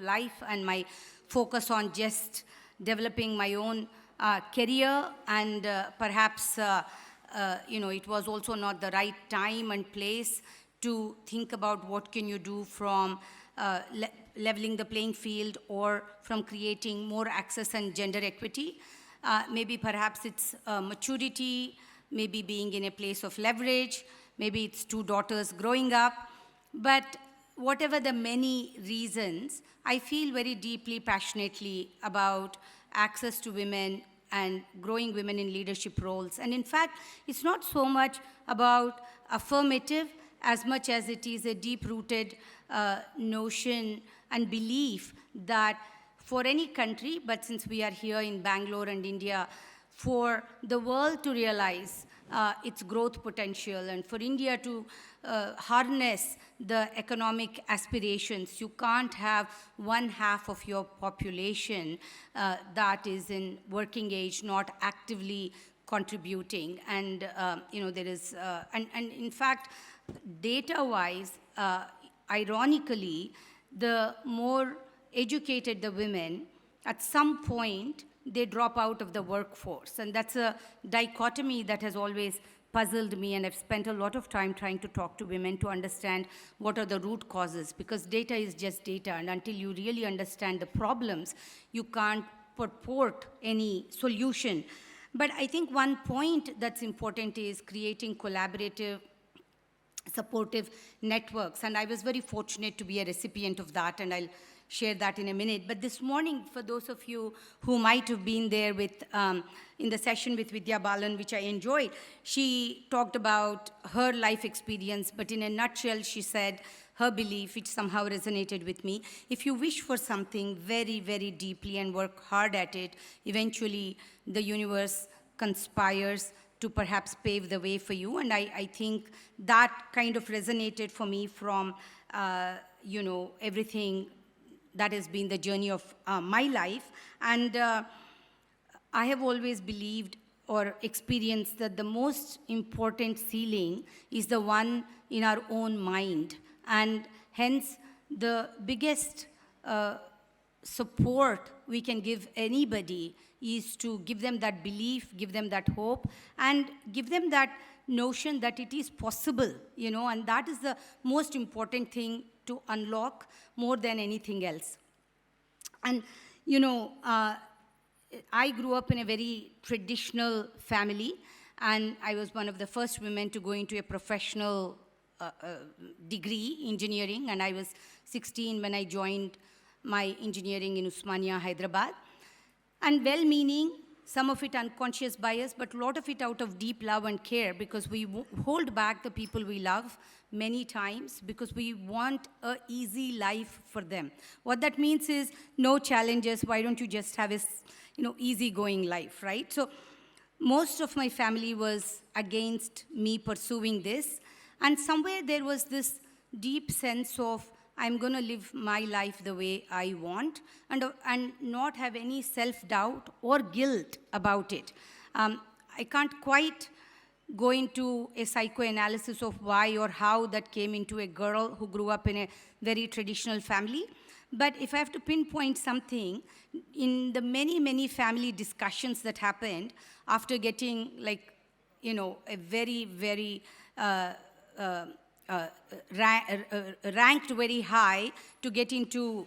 life and my focus on just developing my own career, and perhaps it was also not the right time and place to think about what can you do from leveling the playing field or from creating more access and gender equity. Maybe perhaps it's maturity, maybe being in a place of leverage, maybe it's 2 daughters growing up. But whatever the many reasons, I feel very deeply, passionately about access to women and growing women in leadership roles. And in fact, it's not so much about affirmative as much as it is a deep-rooted notion and belief that for any country, but since we are here in Bangalore and India, for the world to realize its growth potential and for India to harness the economic aspirations, you can't have 1/2 of your population that is in working age not actively contributing. And there is, and in fact, data-wise, ironically, the more educated the women, at some point, they drop out of the workforce. And that's a dichotomy that has always puzzled me, and I've spent a lot of time trying to talk to women to understand what are the root causes, because data is just data, and until you really understand the problems, you can't purport any solution. But I think one point that's important is creating collaborative, supportive networks, and I was very fortunate to be a recipient of that, and I'll share that in a minute. But this morning, for those of you who might have been there with, in the session with Vidya Balan, which I enjoyed, she talked about her life experience, but in a nutshell, she said her belief, which somehow resonated with me: if you wish for something very, very deeply and work hard at it, eventually the universe conspires to perhaps pave the way for you. And I think that kind of resonated for me from, everything that has been the journey of my life. And I have always believed or experienced that the most important ceiling is the one in our own mind. And hence, the biggest support we can give anybody is to give them that belief, give them that hope, and give them that notion that it is possible, and that is the most important thing to unlock more than anything else. And, I grew up in a very traditional family, and I was one of the first women to go into a professional degree, engineering, and I was 16 when I joined my engineering in Usmania, Hyderabad. And well-meaning, some of it unconscious bias, but a lot of it out of deep love and care, because we hold back the people we love many times because we want an easy life for them. What that means is no challenges. Why don't you just have a easy-going life, right? So most of my family was against me pursuing this, and somewhere there was this deep sense of I'm going to live my life the way I want and not have any self-doubt or guilt about it. I can't quite go into a psychoanalysis of why or how that came into a girl who grew up in a very traditional family. But if I have to pinpoint something, in the many, many family discussions that happened after getting a very, very ranked very high to get into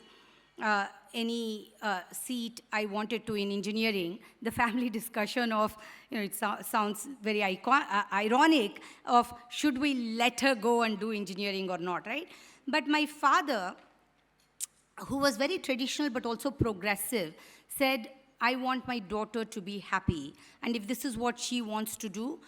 any seat I wanted to in engineering, the family discussion of, it sounds very ironic, of should we let her go and do engineering or not, right? But my father, who was very traditional but also progressive, said, I want my daughter to be happy, and if this is what she wants to do,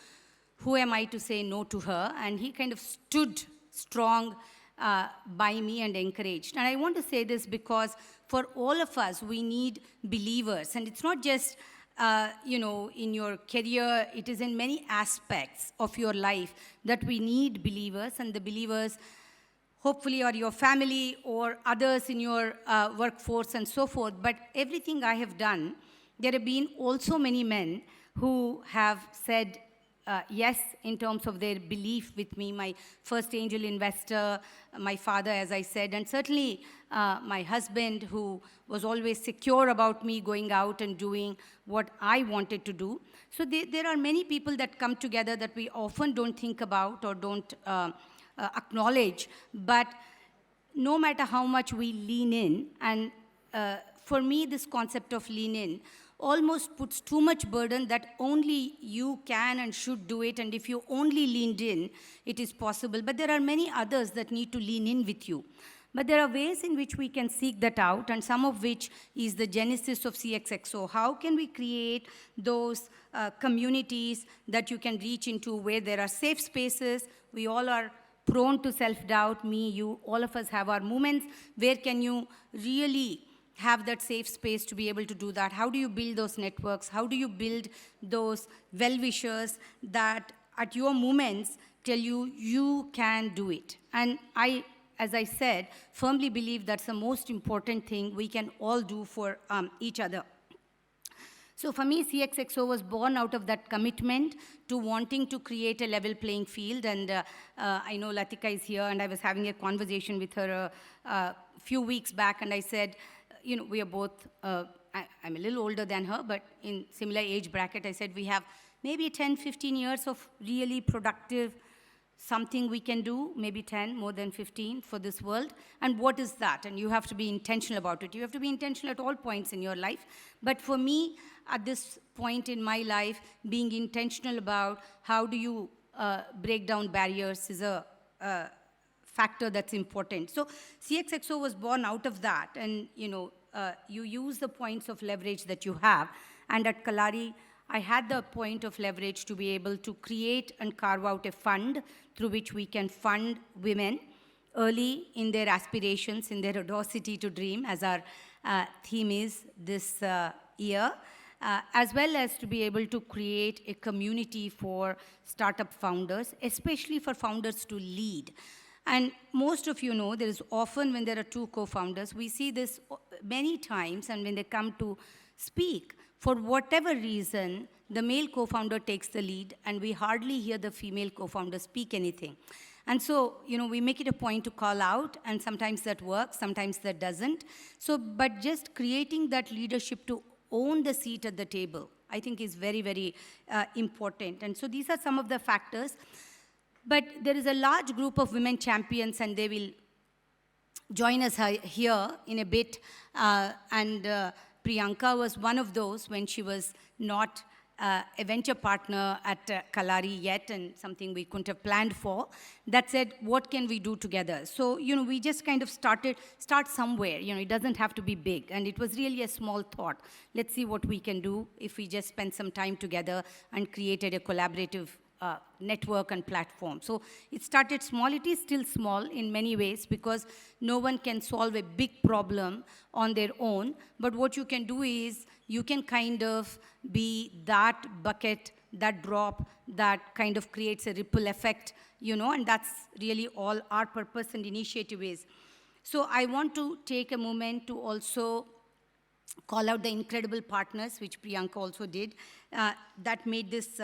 who am I to say no to her? And he kind of stood strong by me and encouraged. And I want to say this because for all of us, we need believers. And it's not just, in your career, it is in many aspects of your life that we need believers. And the believers, hopefully, are your family or others in your workforce and so forth. But everything I have done, there have been also many men who have said, yes, in terms of their belief with me, my first angel investor, my father, as I said, and certainly my husband, who was always secure about me going out and doing what I wanted to do. So there are many people that come together that we often don't think about or don't acknowledge, but no matter how much we lean in, and for me, this concept of lean in almost puts too much burden that only you can and should do it, and if you only leaned in, it is possible. But there are many others that need to lean in with you. But there are ways in which we can seek that out, and some of which is the genesis of CXXO. How can we create those communities that you can reach into where there are safe spaces? We all are prone to self-doubt, me, you, all of us have our moments. Where can you really have that safe space to be able to do that? How do you build those networks? How do you build those well-wishers that at your moments tell you you can do it? And I, as I said, firmly believe that's the most important thing we can all do for each other. So for me, CXXO was born out of that commitment to wanting to create a level playing field. And I know Latika is here, and I was having a conversation with her a few weeks back, and I said, you know, we are both, I'm a little older than her, but in similar age bracket. I said we have maybe 10, 15 years of really productive something we can do, maybe 10, more than 15 for this world. And what is that? And you have to be intentional about it. You have to be intentional at all points in your life. But for me, at this point in my life, being intentional about how do you break down barriers is a factor that's important. So CXXO was born out of that, and you know, you use the points of leverage that you have. And at Kalari, I had the point of leverage to be able to create and carve out a fund through which we can fund women early in their aspirations, in their audacity to dream, as our theme is this year, as well as to be able to create a community for startup founders, especially for founders to lead. And most of you know, there is often when there are two co-founders, we see this many times, and when they come to speak, for whatever reason, the male co-founder takes the lead, and we hardly hear the female co-founder speak anything. And so, you know, we make it a point to call out, and sometimes that works, sometimes that doesn't. So, but just creating that leadership to own the seat at the table, I think is very, very important. And so these are some of the factors. But there is a large group of women champions, and they will join us here in a bit. Priyanka was one of those when she was not a venture partner at Kalari yet, and something we couldn't have planned for, that said, what can we do together? So, you know, we just kind of start somewhere. You know, it doesn't have to be big. And it was really a small thought. Let's see what we can do if we just spend some time together and created a collaborative network and platform. So it started small. It is still small in many ways because no one can solve a big problem on their own. But what you can do is you can kind of be that bucket, that drop, that kind of creates a ripple effect, you know, and that's really all our purpose and initiative is. So I want to take a moment to also call out the incredible partners, which Priyanka also did, that made this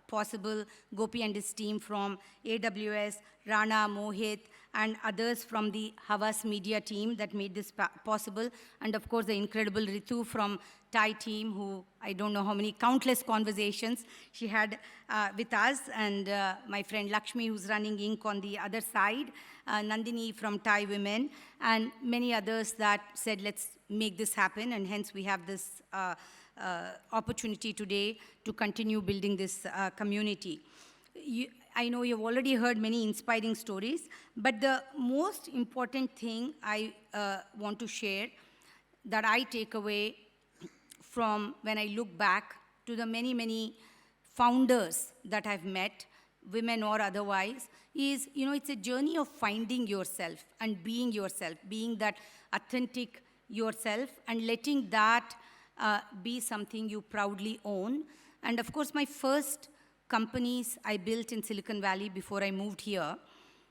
possible. Gopi and his team from AWS, Rana, Mohit, and others from the Havas Media team that made this possible. And of course, the incredible Ritu from Thai team, who I don't know how many countless conversations she had with us, and my friend Lakshmi, who's running Inc. on the other side, Nandini from Thai Women, and many others that said, let's make this happen, and hence we have this opportunity today to continue building this community. I know you've already heard many inspiring stories, but the most important thing I want to share that I take away from when I look back to the many, many founders that I've met, women or otherwise, is, you know, it's a journey of finding yourself and being yourself, being that authentic yourself and letting that be something you proudly own. And of course, my first companies I built in Silicon Valley before I moved here,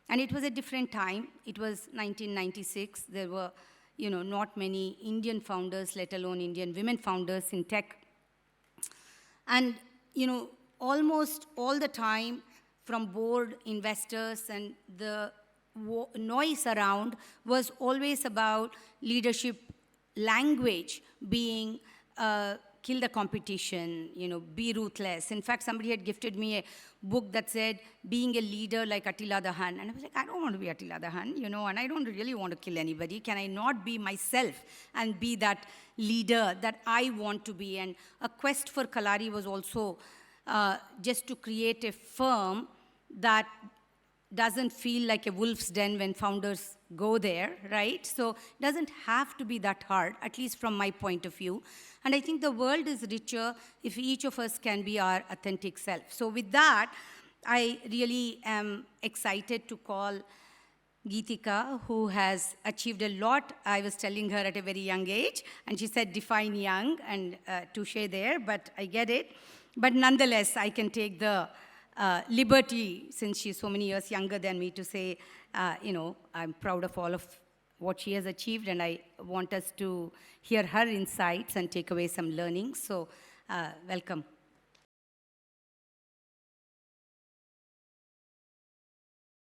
and it was a different time. It was 1996. There were, you know, not many Indian founders, let alone Indian women founders in tech. And, you know, almost all the time from board investors and the noise around was always about leadership language being kill the competition, be ruthless. In fact, somebody had gifted me a book that said, being a leader like Attila the Hun. And I was like, I don't want to be Attila the Hun, and I don't really want to kill anybody. Can I not be myself and be that leader that I want to be? And a quest for Kalari was also just to create a firm that doesn't feel like a wolf's den when founders go there, right? So it doesn't have to be that hard, at least from my point of view. And I think the world is richer if each of us can be our authentic self. So with that, I really am excited to call Geetika, who has achieved a lot. I was telling her at a very young age, and she said, define young, and touche there, but I get it. But nonetheless, I can take the liberty, since she's so many years younger than me, to say, I'm proud of all of what she has achieved, and I want us to hear her insights and take away some learnings. So, welcome.